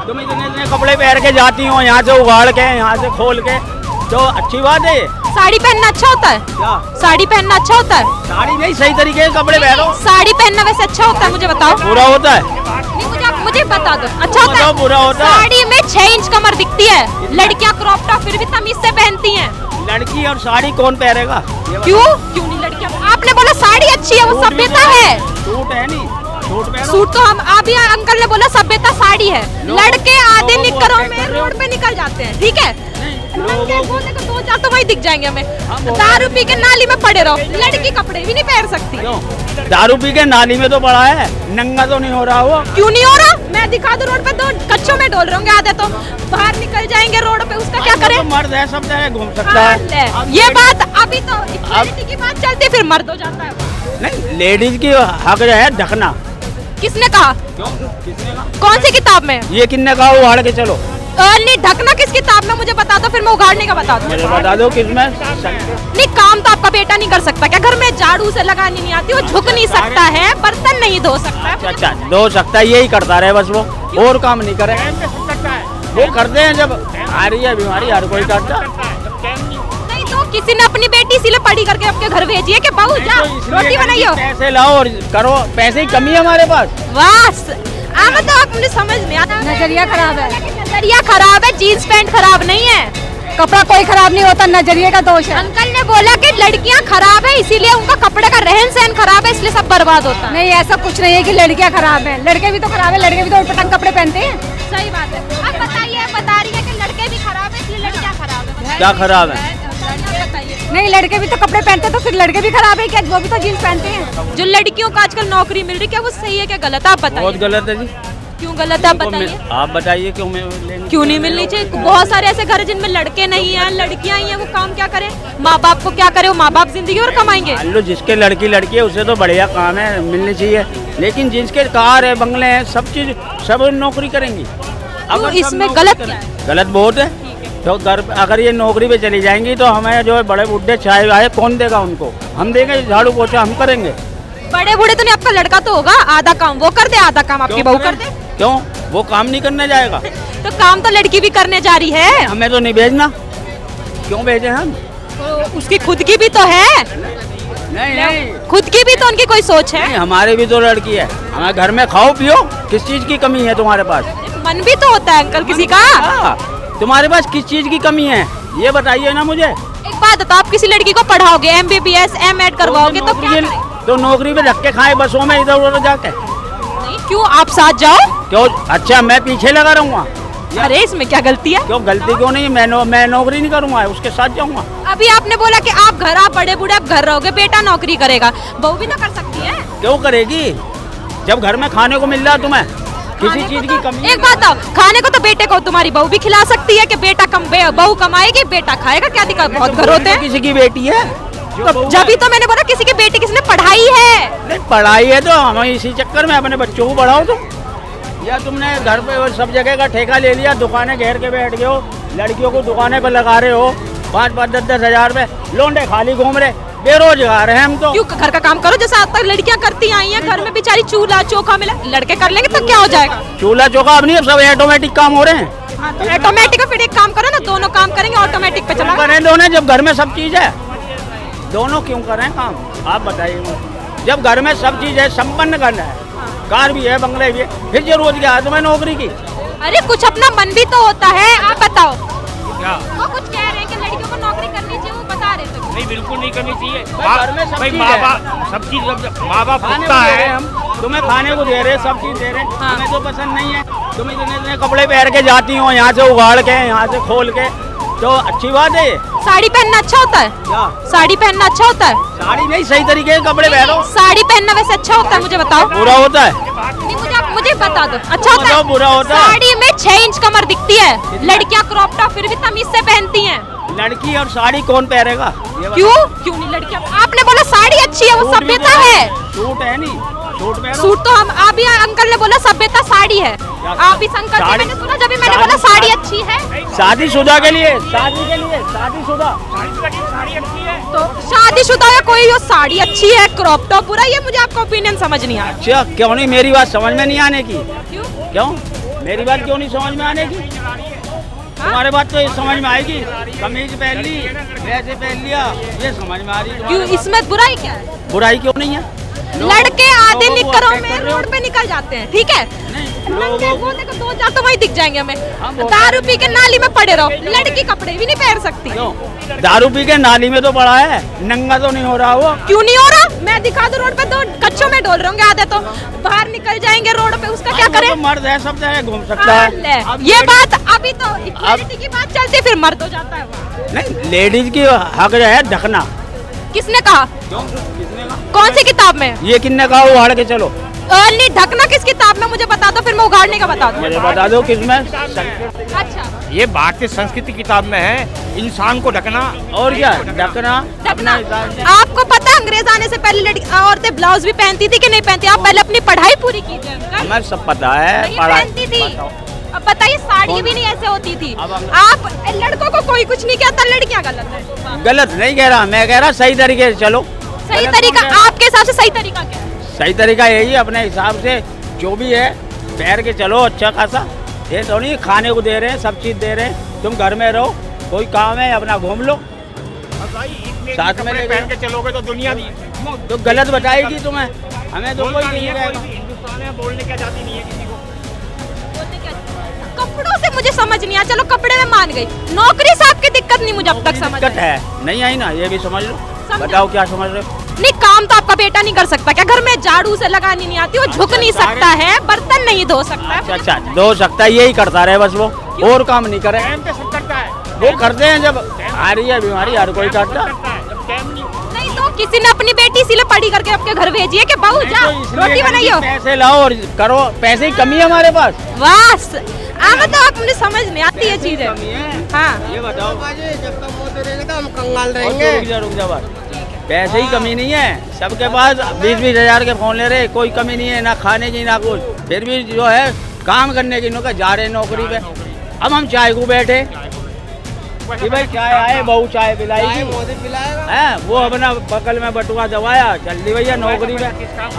तुम इतने इतने कपड़े पहन के जाती हो, यहाँ से उगाड़ के, यहाँ से खोल के, तो अच्छी बात है। साड़ी पहनना अच्छा होता है? क्या साड़ी पहनना अच्छा होता है? साड़ी नहीं, सही तरीके के कपड़े पहनो। साड़ी पहनना वैसे अच्छा होता है, मुझे बताओ। बुरा होता है? नहीं, मुझे बता दो, अच्छा होता है? बुरा होता है। साड़ी में 6 इंच कमर दिखती है, लड़कियां क्रॉप टॉप फिर भी तमीज से पहनती हैं। लड़की और साड़ी कौन पहनेगा? क्यों नहीं लड़कियां? आपने बोला साड़ी अच्छी है, वो सभ्यता है। सूट है नहीं, सूट पहनो। सूट तो हम अभी अंकल ने बोला सभ्यता साड़ी है। लड़के आधे निकरों में रोड पे निकल जाते हैं, ठीक है? नंगे बोले तो 2-4 तो वही दिख जाएंगे हमें। दारू पी के नाली में पड़े रहो, लड़की कपड़े भी नहीं पहन सकती। क्यों? दारू पी के नाली में तो पड़ा है, नंगा तो नहीं हो रहा वो। क्यों नहीं हो रहा? मैं दिखा दूं रोड पे तो कच्चों में डोल रहे होंगे आधे, तो बाहर निकल जाएंगे रोड पे, उसका क्या करें? तो मर्द है, सब जगह घूम सकता है। ये बात अभी तो इक्वालिटी की बात चलती है, फिर मर्द हो जाता है। नहीं, लेडीज की हक जो है ढकना। किसने कहा? क्यों? किसने कहा? कौन सी किताब में? ये किसने कहा उखाड़ के चलो? नहीं, ढकना किस किताब में मुझे बता दो, फिर मैं उगाड़ने का बता दूं। मुझे बता दो किसमें। नहीं, काम तो आपका बेटा नहीं कर सकता क्या? घर में झाड़ू से लगानी नहीं आती, वो झुक नहीं सकता है, बर्तन नहीं धो सकता है। अच्छा, धो सकता है, यही करता रहे बस, वो और काम नहीं करेगा। वो करते हैं जब आ रही है बीमारी, हर कोई करता। नहीं तो किसी ने अपनी बेटी इसीलिए पढ़ी करके आपके घर भेजी है कि बहू जा रोटी बनाइयो। पैसे लाओ और करो, पैसे की कमी है हमारे पास। बस मतलब आप मुझे समझ नहीं आता। नजरिया खराब है, नजरिया खराब है, जीन्स पैंट खराब नहीं है। कपड़ा कोई खराब नहीं होता, नजरिए का दोष है। अंकल ने बोला कि लड़कियां खराब है, इसीलिए उनका कपड़े का रहन सहन खराब है, इसलिए सब बर्बाद होता है। नहीं, ऐसा कुछ नहीं है कि लड़कियां खराब हैं, लड़के भी तो खराब है, लड़के भी तो उटपटांग कपड़े पहनते हैं। सही बात है। अब बताइए, बता रही है कि लड़के भी खराब है इसलिए लड़कियां खराब है। क्या खराब है? बताइए। नहीं, लड़के भी तो कपड़े पहनते हैं, तो फिर लड़के भी खराब है क्या? वो भी तो जीन्स पहनते हैं। जो लड़कियों को आजकल नौकरी मिल रही है, क्या वो सही है क्या गलत है? आप बहुत बताइए। गलत है जी। क्यों गलत है? आप बताइए। आप बताइए क्यों क्यों नहीं मिलनी चाहिए? बहुत सारे ऐसे घर है जिनमें लड़के नहीं हैं, लड़कियां ही हैं, वो काम क्या करें? माँ बाप को क्या करे? वो माँ बाप जिंदगी और कमाएंगे। मान लो जिसके लड़की है उसे तो बढ़िया काम है, मिलनी चाहिए। लेकिन जिसके कार है, बंगले हैं, सब चीज, सब नौकरी करेंगी। तो इसमें गलत क्या है? गलत बहुत है। तो घर अगर ये नौकरी पे चली जाएंगी तो हमें जो है बड़े बुढ़े चाय आए कौन देगा उनको? हम देंगे, झाड़ू पोछा हम करेंगे। बड़े बूढ़े तो नहीं, आपका लड़का तो होगा, आधा काम वो कर दे, आधा काम आपकी बहू कर दे। क्यों? वो काम नहीं करने जाएगा? तो काम तो लड़की भी करने जा रही है। हमें तो नहीं भेजना। क्यों भेजे हम? तो उसकी खुद की भी तो है। नहीं, खुद की भी तो उनकी कोई सोच है। हमारी भी तो लड़की है। हमें घर में खाओ पियो, किस चीज की कमी है तुम्हारे पास? मन भी तो होता है अंकल किसी का। तुम्हारे पास किस चीज की कमी है ये बताइए ना मुझे। एक बात बताओ, आप किसी लड़की को पढ़ाओगे, MBBS M.Ed करवाओगे तो क्या करें? तो नौकरी पे धक्के खाए बसों में इधर उधर जाके। नहीं, क्यों आप साथ जाओ? क्यों? अच्छा, मैं पीछे लगा रहूंगा? अरे इसमें क्या गलती है? क्यों गलती क्यों नहीं? मैं नौकरी नहीं करूंगा, उसके साथ जाऊंगा। अभी आपने बोला कि आप घर, आप बड़े बूढ़े आप घर रहोगे, बेटा नौकरी करेगा, बहू भी तो कर सकती है। क्यों करेगी जब घर में खाने को मिल रहा है तुम्हें? किसी चीज की कमी? एक बात, खाने को तो बेटे को तुम्हारी बहू भी खिला सकती है कि बेटा बहू कमाएगी, बेटा खाएगा, क्या दिक्कत? बहुत घर होते हैं। किसी की बेटी है जब तो मैंने बोला किसी की बेटी किसने पढ़ाई है। नहीं, पढ़ाई है तो हम इसी चक्कर में अपने बच्चों को पढ़ाओ तुम। या तुमने घर पे सब जगह का ठेका ले लिया, दुकानें घेर के बैठ गए हो, लड़कियों को दुकानें पे लगा रहे हो, 5-5, 10-10 हजार में लोंडे खाली घूम रहे, बेरोजगार हैं हम तो। क्यों? घर का काम करो जैसे आज तक लड़कियां करती आई हैं, घर में बेचारी चूल्हा चोखा मिला, लड़के कर लेंगे तो क्या हो जाएगा? चूल्हा चौका अब नहीं, अब सब ऑटोमेटिक काम हो रहे हैं। तो ऑटोमेटिक फिर एक काम करो ना, दोनों काम करेंगे, ऑटोमेटिक पे चला करें दोनों जब घर में सब चीज है? दोनों क्यों करें काम? आप बताइए। जब घर में सब चीज है, संपन्न करना है, कार भी है, बंगले भी है, फिर जरूरत क्या है तुम्हें नौकरी की? अरे कुछ अपना मन भी तो होता है। आप बताओ। क्या? वो कुछ कह रहे हैं कि लड़कियों को नौकरी करनी चाहिए, वो बता रहे थे। नहीं, बिल्कुल नहीं करनी चाहिए। घर में सब भाई चीज माँ है। बाप सब चीज, माँ बाप खाने पुख्ता को दे रहे है। हम, तुम्हें खाने को दे रहे, सब चीज दे रहे, हाँ। तुम्हें तो पसंद नहीं है। तुम इतने इतने कपड़े पहन के जाती हो, यहाँ से उगाड़ के, यहाँ से खोल के, तो अच्छी बात है। साड़ी पहनना अच्छा होता है? क्या? साड़ी पहनना अच्छा होता है? साड़ी नहीं, सही तरीके के कपड़े पहनो। साड़ी पहनना वैसे अच्छा होता है, मुझे बताओ। बुरा होता है? नहीं, मुझे बता दो, अच्छा होता है? बुरा होता है? साड़ी में 6 इंच कमर दिखती है, लड़कियां क्रॉप टॉप फिर भी तमीज से पहनती हैं। लड़की और साड़ी कौन पहनेगा? क्यों नहीं लड़कियां? आपने बोला साड़ी अच्छी है, वो सभ्यता है। सूट है नहीं, सूट पहनो। सूट तो हम अभी अंकल ने बोला सभ्यता साड़ी है। आप इस अंकल से मैंने सुना जब भी मैंने बोला साड़ी अच्छी है। शादीशुदा के लिए, शादीशुदा। साड़ी अच्छी है तो शादीशुदा या कोई हो, साड़ी अच्छी है, क्रॉप टॉप बुरा, ये मुझे आपका ओपिनियन समझ नहीं आया। अच्छा, क्यों नहीं? मेरी बात समझ में नहीं आने की? क्यों? क्यों? मेरी बात क्यों नहीं समझ में आने की? तुम्हारे बात तो ये समझ में आएगी। कमीज पहन ली, वैसे पहन लिया, ये समझ में आ रही है। क्यों इसमें बुराई क्या है? बुराई क्यों नहीं है? लड़के आधे लोगों को निकरों अटैक में कर रहे हो। रोड पे निकल जाते हैं, ठीक है? नंगे लोगों घोड़े को 2-4 तो वहीं दिख जाएंगे हमें। वो- दारू पी के नाली में पड़े रहो, लड़की कपड़े भी नहीं पहन सकती। क्यों? दारू पी के नाली में तो पड़ा है, नंगा तो नहीं हो रहा वो। क्यों नहीं हो रहा? मैं दिखा दूं रोड पे, तो कच्चों में डोल रहे होंगे आधे, तो बाहर निकल जाएंगे रोड पे, उसका क्या वो करें? तो मर्द है, सब जगह घूम सकता हाँ, है। ले, अब ये बात अभी तो इक्वालिटी की बात चलती, फिर मर्द हो जाता है वो। नहीं, लेडीज की हक जो है ढकना। किसने कहा? क्यों? किसने कहा? कौन सी किताब में? ये किसने कहा उखाड़ के चलो? नहीं, ढकना किस किताब में मुझे बता दो, फिर मैं उगाड़ने का बता दूं। मुझे बता दो किसमें। अच्छा, ये भारतीय संस्कृति किताब में है, इंसान को ढकना। और क्या ढकना? ढकना। अपने हिसाब से। आपको पता है अंग्रेज आने से पहले लड़की औरतें ब्लाउज भी पहनती थी कि नहीं पहनती? आप पहले अपनी पढ़ाई पूरी कीजिए अंकल। हमें सब पता है। नहीं पढ़ाई- पहनती थी। बताओ। अब बताइए, साड़ी कौन? भी नहीं ऐसे होती थी। अब हम- आप लड़कों को कोई कुछ नहीं कहता, लड़कियां गलत है। गलत नहीं कह रहा, मैं कह रहा सही तरीके से चलो। सही गलत तरीका कौन कह रहा? आपके हिसाब से सही तरीका क्या है? सही तरीका यही है, अपने हिसाब से जो भी है पैर के चलो अच्छा खासा। ये तो नहीं खाने को दे रहे हैं, सब चीज दे रहे हैं, तुम घर में रहो, कोई काम है अपना घूम लो। साथ में लेके- पहन के चलोगे तो दुनिया भी तो गलत बताएगी तुम्हें, हमें तो कोई नहीं है, रहेगा। कोई भी हिंदुस्तान में बोलने की आजादी नहीं है किसी को। बोलते क्या? कपड़ों से मुझे समझ नहीं आया, चलो कपड़े में मान गई, नौकरी से आपकी दिक्कत नहीं मुझे अब तक समझ दिक्कत आई। है नहीं आई ना, ये भी समझ लो। समझा। बताओ क्या समझ रहे हो? नहीं, काम तो आपका बेटा नहीं कर सकता क्या? घर में झाड़ू से लगानी नहीं आती, वो झुक नहीं सकता है, बर्तन नहीं धो सकता है। अच्छा अच्छा, धो सकता है, यही करता रहे बस, वो और काम नहीं करे। टाइम पे सब करता है, वो करते हैं जब आ रही है बीमारी, हर कोई करता। करता है, जब टाइम नहीं नहीं तो किसी ने अपनी बेटी इसीलिए पढ़ी करके आपके घर भेजी है कि बहू जा तो इसलिए रोटी बनाइयो। पैसे लाओ और करो, पैसे की कमी है हमारे पास। बस तो आप मुझे समझ नहीं आती ये चीजें। कमी है, हाँ, ये बताओ। जब तक मोदी रहेगा हम कंगाल और रहेंगे। रुक जा बस। पैसे की कमी नहीं है, सबके पास 20-20 हजार के फोन ले रहे, कोई कमी नहीं है, ना खाने की ना कुछ। फिर भी जो है काम करने की नौकर जा रहे नौकरी पे। अब हम चाय को बैठे कि भाई चाय आए, बहू चाय पिलाएगी, मोदी पिलाएगा। है वो अपना बगल में बटुआ दबाया, चल दी भैया नौकरी पे।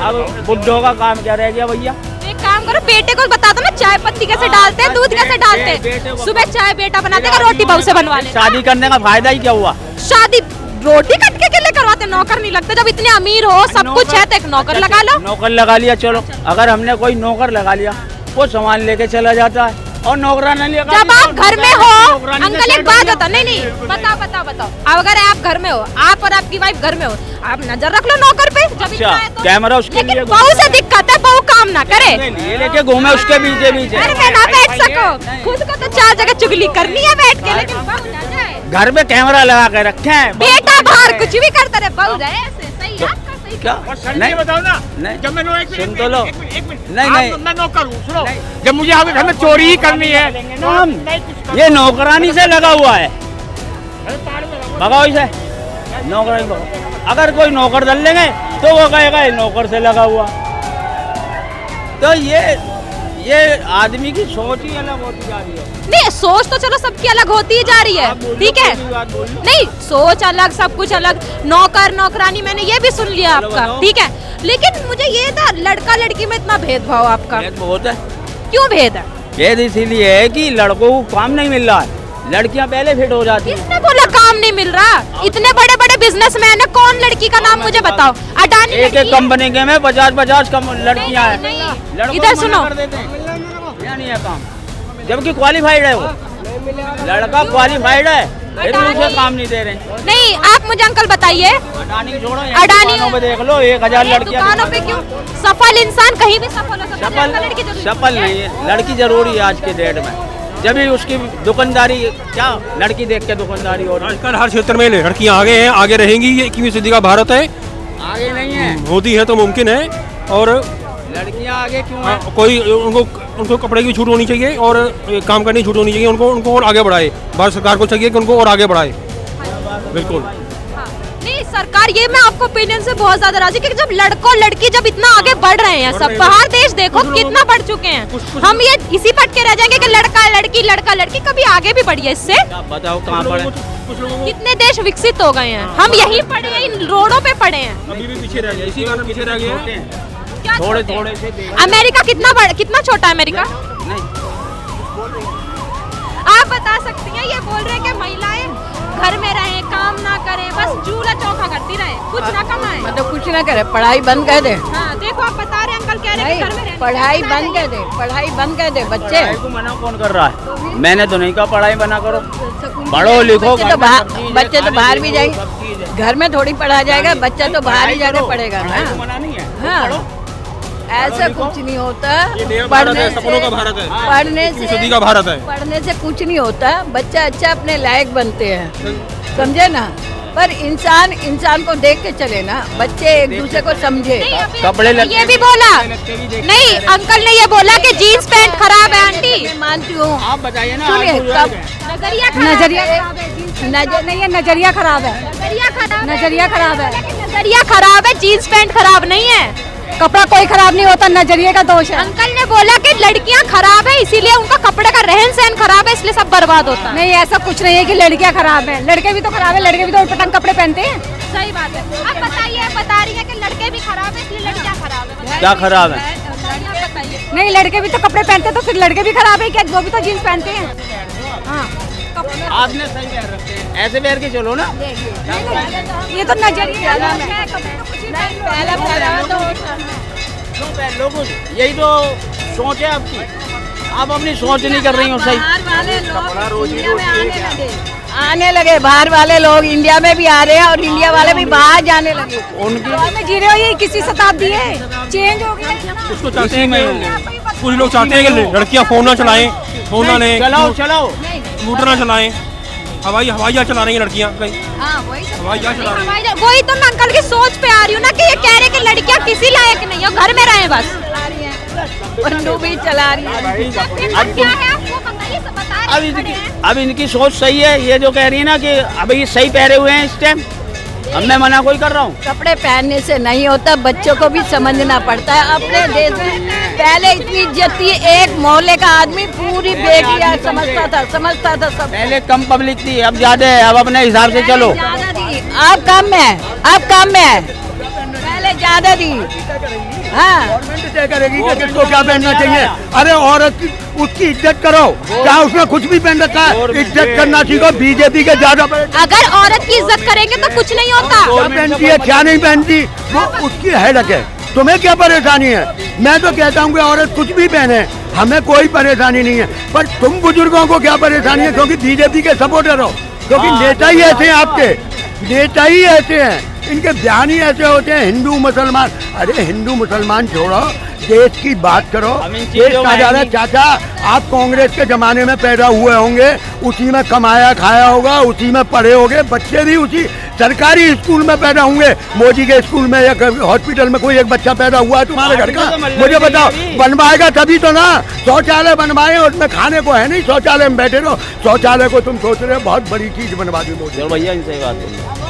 अब बुड्ढों का काम क्या रह गया भैया? एक काम करो, बेटे को बता दो ना चाय पत्ती कैसे डालते हैं, दूध कैसे डालते बेटे हैं। को- सुबह चाय बेटा बना देगा, रोटी बहू से बनवा लेगा। शादी करने का फायदा ही क्या हुआ? शादी रोटी कटके के लिए करवाते, नौकर नहीं लगते। जब इतने अमीर हो, सब कुछ है, तो एक नौकर लगा लो। नौकर लगा लिया, चलो अगर हमने कोई नौकर लगा लिया, वो सामान लेके चला जाता है, और नौकराना लिया। जब आप घर में हो अंकल, एक बात होता नहीं नहीं, बताओ अगर आप घर में हो, आप और आपकी वाइफ घर में हो, आप नजर रख लो नौकर पे। जब इतना है तो। कैमरा उसके लिए लेकिन बहू से दिक्कत है, बहू काम ना करे। ये लेके घूमे उसके पीछे पीछे। घर में ना बैठ सको, खुद को तो 4 जगह चुगली करनी है बैठ के, लेकिन बहू ना जाए। घर पे कैमरा लगा के रखे हैं। बेटा बाहर कुछ भी करता रहे, बहू रहे ऐसे। सही है आपका, सही क्या? और सर नहीं ये बताओ ना, नहीं। जब मैं एक सुन तो लो। मिनट नहीं, नहीं। मैं नौकर हूँ, सुनो। नहीं। जब मुझे आपके घर में चोरी ही करनी है हम नहीं कुछ ये नौकरानी से लगा हुआ है, अरे तार में लगाओ। भगाओ इसे, नौकरानी भगाओ। अगर कोई नौकर डाल लेंगे तो वो कहेगा ये नौकर से लगा हुआ। तो ये आदमी की सोच ही अलग होती जा रही है। नहीं, सोच तो चलो सबकी अलग होती ही जा रही है, आप बोलो, ठीक है। कोई भी बात बोलो। नहीं, सोच अलग, सब कुछ अलग, नौकर नौकरानी मैंने ये भी सुन लिया चलो आपका, बताओ। ठीक है। लेकिन मुझे ये था, लड़का लड़की में इतना भेदभाव आपका भेद बहुत है। क्यों भेद है? भेद इसीलिए है कि लड़कों को काम नहीं मिल रहा है, लड़कियां पहले फिट हो जाती हैं। किसने बोला काम नहीं मिल रहा? इतने बड़े बड़े बिजनेसमैन है, कौन लड़की का नाम मुझे बताओ? अडानी एक लड़की है? कंपनी के में 50-50 कम लड़कियां हैं। नहीं, नहीं, लड़कों इधर को सुनो। मना कर देते हैं, यहाँ नहीं है काम, जबकि क्वालिफाइड है वो लड़का, क्वालिफाइड है, फिर भी उसे काम नहीं दे रहे। नहीं, आप मुझे अंकल बताइए, अडानी को छोड़ो, अडानी- दुकानों पे देख लो 1000 ये लड़कियां। दुकानों पे क्यों? सफल इंसान कहीं भी सफल हो सकता है, सफल लड़का लड़की जरूरी सफल नहीं है, लड़की जरूरी है आज के डेट में। जब भी उसकी दुकानदारी, क्या लड़की देख के दुकानदारी हो रही आजकल हर क्षेत्र में लड़कियां आगे हैं, आगे रहेंगी। ये 21वीं सदी का भारत है, आगे नहीं है। होती है तो मुमकिन है। और लड़कियां आगे क्यों है? कोई उनको कपड़े की छूट होनी चाहिए और काम करने की छूट होनी चाहिए। उनको और आगे बढ़ाए। भारत सरकार को चाहिए कि उनको और आगे बढ़ाए। बिल्कुल। हाँ। नहीं, सरकार, ये मैं आपको ओपिनियन से बहुत ज्यादा राजी, क्योंकि जब लड़कों लड़की जब इतना आगे बढ़ रहे हैं, सब बाहर देश देखो कितना बढ़ चुके हैं, हम ये इसी पटके रह जाएंगे कि लड़का लड़की कभी आगे भी बढ़ी है इससे। आप बताओ कहाँ पड़े? कुछ लोगों को कितने देश विकसित हो गए हैं, हम यहीं पढ़े हैं, इन रोडों पे पढ़े हैं। अभी भी पीछे रह गया, इसी कारण पीछे रह गया। छोटे हैं, क्या थोड़े छोटे हैं? थोड़े से देख। अमेरिका कितना छोटा है अमेरिका? नहीं ये बोल रहे हैं कि महिलाएं घर में रहें, काम ना करें, बस चूल्हा चौका करती रहे, कुछ ना कमाएं। मतलब कुछ ना करे, पढ़ाई बंद कर दे। हाँ देखो आप बता रहे हैं, अंकल कह रहे हैं कि घर में रहने पढ़ाई की बंद कर दे, पढ़ाई बंद कर दे बच्चे। पढ़ाई को मना कौन कर रहा है? मैंने तो नहीं कहा पढ़ाई मना करो, पढ़ो लिखो। बच्चे तो बाहर भी जाएंगे, घर में थोड़ी पढ़ा जाएगा, बच्चा तो बाहर ही जाके पढ़ेगा ना। मना नहीं है। हाँ, ऐसा कुछ नहीं होता। ये नया भारत है, सपनों का भारत है, पढ़ने 21वीं सदी का भारत है। पढ़ने से कुछ नहीं होता, बच्चा अच्छा अपने लायक बनते हैं, समझे ना। पर इंसान को देख के चले ना, बच्चे एक दूसरे को समझे। कपड़े ये भी बोला नहीं, अंकल ने ये बोला कि जीन्स पैंट खराब है आंटी। मैं मानती हूँ। आप बताइए ना। सुनिए, आप नजरिया नजरिया खराब है, नहीं, ये नजरिया खराब है, नजरिया खराब नजरिया खराब है। नजरिया खराब है, जीन्स पैंट खराब नहीं है। कपड़ा कोई खराब नहीं होता, नजरिए का दोष है। अंकल ने बोला कि लड़कियां खराब है, इसीलिए उनका कपड़े का रहन सहन खराब है, इसलिए सब बर्बाद होता है। नहीं, ऐसा कुछ नहीं है कि लड़कियां खराब है, लड़के भी तो खराब है, लड़के भी तो उटपटांग कपड़े पहनते हैं। सही बात है। अब बताइए, बता रही है कि लड़के भी खराब है, इसलिए लड़कियां खराब है। क्या खराब है? बताइए। नहीं, लड़के भी तो कपड़े पहनते हैं, तो फिर लड़के भी खराब है क्या? वो भी तो जीन्स पहनते हैं। हाँ, आपने सही पैर रखते हैं, ऐसे पैर के चलो ना। ये तो नजरिया का दोष है, कपड़े तो कुछ नहीं पहला क्यों पहन लो कुछ? यही तो सोच है आपकी, आप अपनी सोच नहीं कर रही हो सही। बाहर वाले लोग इंडिया में आने लगे, बाहर वाले लोग इंडिया में भी आ रहे हैं और इंडिया वाले भी बाहर जाने लगे। उनकी में जी रहे हो, ये 21वीं शताब्दी है, चेंज हो गया। उसको चाहते हैं कि कुछ लोग चाहते हैं कि लड़कियां फोन ना चलाएं, फोन ना लें, चलाओ स्कूटर ना चलाएं, हवाई जहाज चला रही हैं लड़कियां कहीं, हाँ वही हवाई जहाज चला रही हैं। वही तो मैं अंकल की सोच पे आ रही हूँ ना कि ये कह रहे कि लड़कियां किसी लायक नहीं हो, घर में रहे बस। पन्नू भी चला रही है। अब क्या है आपको बताइए, सब बता अब रहे इनकी हैं। अब इनकी सोच सही है, ये जो कह रही है ना कि अभी सही पहरे हुए हैं इस टाइम, अब मैं मना कोई कर रहा हूँ। कपड़े पहनने से नहीं होता, बच्चों को भी समझना पड़ता है। अपने देश में पहले इतनी इज्जत थी, एक मोहल्ले का आदमी पूरी बेटियां समझता था सब। पहले कम पब्लिक थी, अब ज्यादा है, अब अपने हिसाब से चलो। ज्यादा थी, अब कम है, पहले ज्यादा थी। हाँ, गवर्नमेंट तय करेगी कि किसको क्या पहनना चाहिए। अरे औरत उसकी इज्जत करो, क्या उसने कुछ भी पहन रखा है, इज्जत करना सीखो। बीजेपी के ज्यादा अगर औरत की इज्जत करेंगे तो कुछ नहीं होता। क्या पहनती है क्या नहीं पहनती, वो उसकी हैरत है, तुम्हें क्या परेशानी है। मैं तो कहता हूँ कि औरत कुछ भी पहने, हमें कोई परेशानी नहीं है, पर तुम बुजुर्गों को क्या परेशानी है, क्योंकि बीजेपी के सपोर्टर हो, क्योंकि नेता ही ऐसे हैं, आपके नेता ही ऐसे हैं, इनके बयान ही ऐसे होते हैं। हिंदू मुसलमान, अरे हिंदू मुसलमान छोड़ो, देश की बात करो। देश का जा रहा है। चाचा, आप कांग्रेस के जमाने में पैदा हुए होंगे, उसी में कमाया खाया होगा, उसी में पढ़े होंगे, बच्चे भी उसी सरकारी स्कूल में पैदा होंगे। मोदी के स्कूल में या हॉस्पिटल में कोई एक बच्चा पैदा हुआ है तुम्हारे घर का, मुझे बताओ। बनवाएगा तभी तो ना, शौचालय बनवाए, उसमें खाने को है नहीं, शौचालय में बैठे रहो। शौचालय को तुम सोच रहे हो बहुत बड़ी चीज बनवा दी मोदी। भैया इनसे बात